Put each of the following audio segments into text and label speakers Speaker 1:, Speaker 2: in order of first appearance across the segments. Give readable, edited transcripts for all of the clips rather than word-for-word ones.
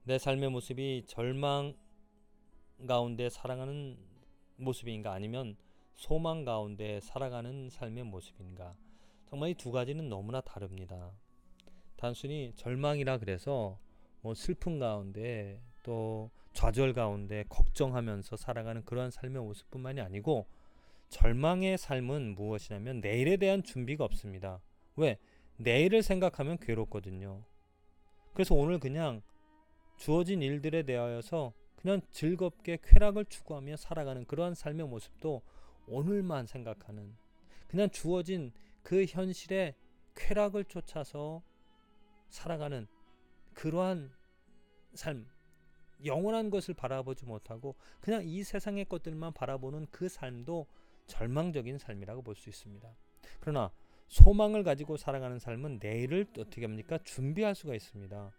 Speaker 1: 내 삶의 모습이 절망 가운데 살아가는 모습인가, 아니면 소망 가운데 살아가는 삶의 모습인가. 정말 이 두 가지는 너무나 다릅니다. 단순히 절망이라 그래서 슬픔 가운데 또 좌절 가운데 걱정하면서 살아가는 그러한 삶의 모습뿐만이 아니고, 절망의 삶은 무엇이냐면 내일에 대한 준비가 없습니다. 왜? 내일을 생각하면 괴롭거든요. 그래서 오늘 그냥 주어진 일들에 대하여서 그냥 즐겁게 쾌락을 추구하며 살아가는 그러한 삶의 모습도 오늘만 생각하는, 그냥 주어진 그 현실에 쾌락을 쫓아서 살아가는 그러한 삶, 영원한 것을 바라보지 못하고 그냥 이 세상의 것들만 바라보는 그 삶도 절망적인 삶이라고 볼 수 있습니다. 그러나 소망을 가지고 살아가는 삶은 내일을 어떻게 합니까? 준비할 수가 있습니다.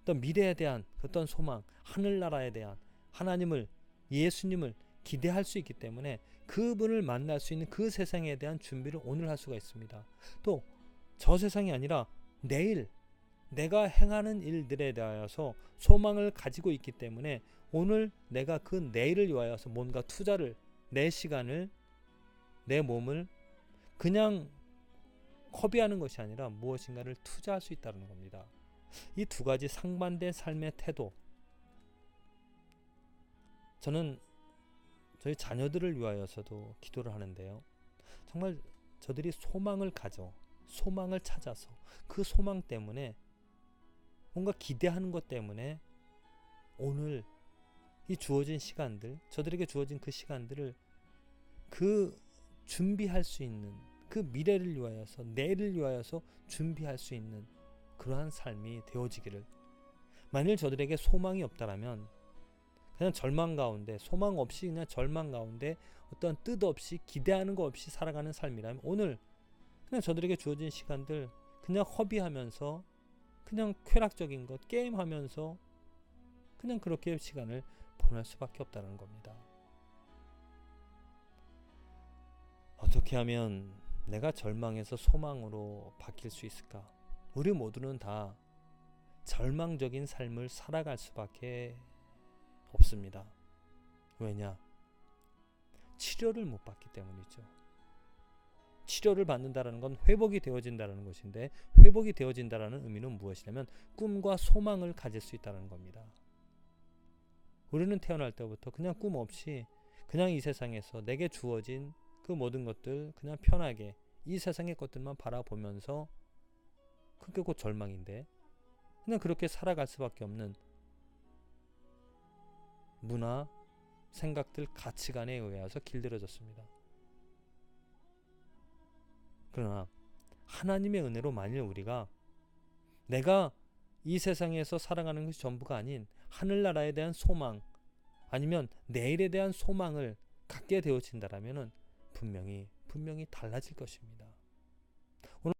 Speaker 1: 어떤 미래에 대한 어떤 소망, 하늘나라에 대한 하나님을, 예수님을 기대할 수 있기 때문에 그분을 만날 수 있는 그 세상에 대한 준비를 오늘 할 수가 있습니다. 또 저 세상이 아니라 내일 내가 행하는 일들에 대하여서 소망을 가지고 있기 때문에 오늘 내가 그 내일을 위하여서 뭔가 투자를, 내 시간을, 내 몸을 그냥 허비하는 것이 아니라 무엇인가를 투자할 수 있다는 겁니다. 이 두 가지 상반된 삶의 태도, 저는 저희 자녀들을 위하여서도 기도를 하는데요. 정말 저들이 소망을 가져, 소망을 찾아서 그 소망 때문에 뭔가 기대하는 것 때문에 오늘 이 주어진 시간들, 저들에게 주어진 그 시간들을 그 준비할 수 있는, 그 미래를 위하여서, 내일을 위하여서 준비할 수 있는 그러한 삶이 되어지기를. 만일 저들에게 소망이 없다라면 그냥 절망 가운데, 소망 없이 그냥 절망 가운데 어떤 뜻 없이 기대하는 것 없이 살아가는 삶이라면 오늘 그냥 저들에게 주어진 시간들 그냥 허비하면서 그냥 쾌락적인 것 게임하면서 그냥 그렇게 시간을 보낼 수밖에 없다는 겁니다. 어떻게 하면 내가 절망에서 소망으로 바뀔 수 있을까? 우리 모두는 다 절망적인 삶을 살아갈 수밖에 없습니다. 왜냐? 치료를 못 받기 때문이죠. 치료를 받는다는 건 회복이 되어진다는 것인데, 회복이 되어진다는 의미는 무엇이냐면 꿈과 소망을 가질 수 있다는 겁니다. 우리는 태어날 때부터 그냥 꿈 없이 그냥 이 세상에서 내게 주어진 그 모든 것들 그냥 편하게 이 세상의 것들만 바라보면서, 그게 곧 절망인데, 그냥 그렇게 살아갈 수밖에 없는 문화, 생각들, 가치관에 의해서 길들여졌습니다. 그러나 하나님의 은혜로 만일 우리가 내가 이 세상에서 살아가는 것이 전부가 아닌 하늘나라에 대한 소망, 아니면 내일에 대한 소망을 갖게 되어진다라면 분명히 달라질 것입니다. 오늘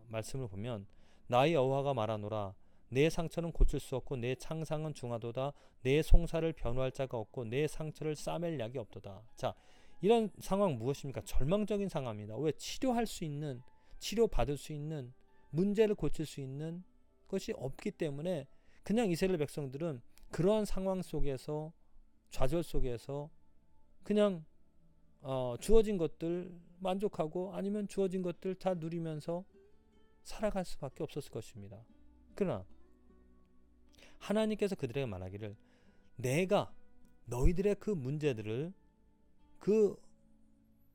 Speaker 1: 말씀을 보면 나의 여호와가 말하노라, 내 상처는 고칠 수 없고 내 창상은 중하도다. 내 송사를 변호할 자가 없고 내 상처를 싸맬 약이 없도다. 자, 이런 상황 무엇입니까? 절망적인 상황입니다. 왜? 치료할 수 있는, 치료받을 수 있는, 문제를 고칠 수 있는 것이 없기 때문에 그냥 이스라엘 백성들은 그러한 상황 속에서, 좌절 속에서 그냥 주어진 것들 만족하고 아니면 주어진 것들 다 누리면서 살아갈 수밖에 없었을 것입니다. 그러나 하나님께서 그들에게 말하기를, 내가 너희들의 그 문제들을 그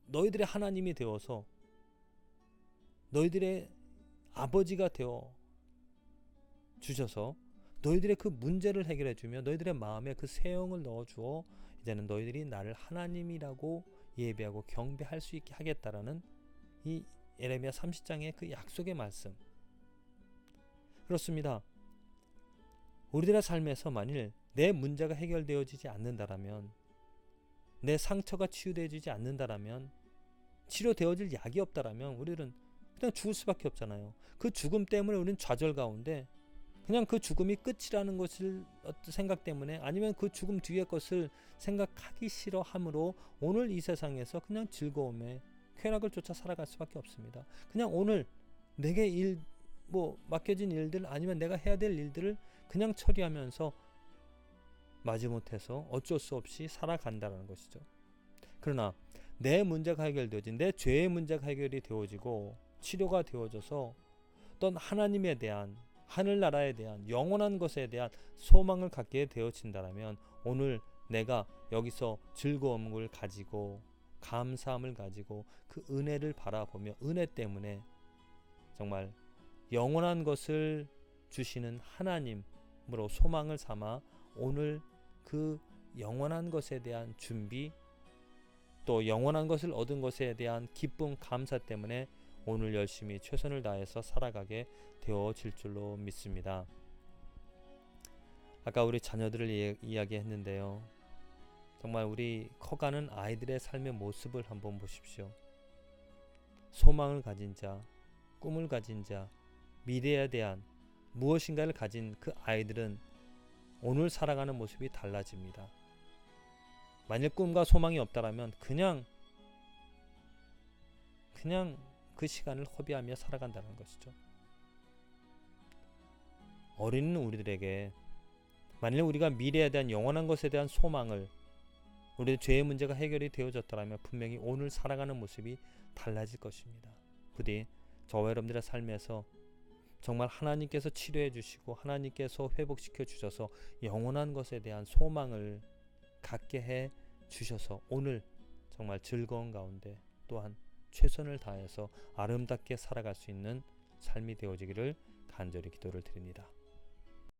Speaker 1: 너희들의 하나님이 되어서 너희들의 아버지가 되어 주셔서 너희들의 그 문제를 해결해 주며 너희들의 마음에 그 새 영을 넣어 주어 이제는 너희들이 나를 하나님이라고 예배하고 경배할 수 있게 하겠다라는 이 예레미야 30장의 그 약속의 말씀. 그렇습니다. 우리들의 삶에서 만일 내 문제가 해결되어지지 않는다라면, 내 상처가 치유되어지지 않는다라면, 치료되어질 약이 없다라면 우리는 그냥 죽을 수밖에 없잖아요. 그 죽음 때문에 우리는 좌절 가운데 그냥 그 죽음이 끝이라는 것을 어떤 생각 때문에, 아니면 그 죽음 뒤의 것을 생각하기 싫어함으로 오늘 이 세상에서 그냥 즐거움에 쾌락을 쫓아 살아갈 수밖에 없습니다. 그냥 오늘 내게 뭐 맡겨진 일들 아니면 내가 해야 될 일들을 그냥 처리하면서 마지못해서 어쩔 수 없이 살아간다는 것이죠. 그러나 내 문제가 해결되어진, 내 죄의 문제가 해결이 되어지고 치료가 되어져서 어떤 하나님에 대한, 하늘나라에 대한, 영원한 것에 대한 소망을 갖게 되어진다면 오늘 내가 여기서 즐거움을 가지고 감사함을 가지고 그 은혜를 바라보며 은혜 때문에 정말 영원한 것을 주시는 하나님으로 소망을 삼아 오늘 그 영원한 것에 대한 준비, 또 영원한 것을 얻은 것에 대한 기쁨, 감사 때문에 오늘 열심히 최선을 다해서 살아가게 되어질 줄로 믿습니다. 아까 우리 자녀들을 이야기했는데요. 정말 우리 커가는 아이들의 삶의 모습을 한번 보십시오. 소망을 가진 자, 꿈을 가진 자, 미래에 대한 무엇인가를 가진 그 아이들은 오늘 살아가는 모습이 달라집니다. 만일 꿈과 소망이 없다라면 그냥 그 시간을 허비하며 살아간다는 것이죠. 어린 우리들에게 만일 우리가 미래에 대한 영원한 것에 대한 소망을, 우리의 죄의 문제가 해결이 되어졌다면 분명히 오늘 살아가는 모습이 달라질 것입니다. 부디 저와 여러분들의 삶에서 정말 하나님께서 치료해 주시고 하나님께서 회복시켜 주셔서 영원한 것에 대한 소망을 갖게 해 주셔서 오늘 정말 즐거운 가운데 또한 최선을 다해서 아름답게 살아갈 수 있는 삶이 되어지기를 간절히 기도를 드립니다.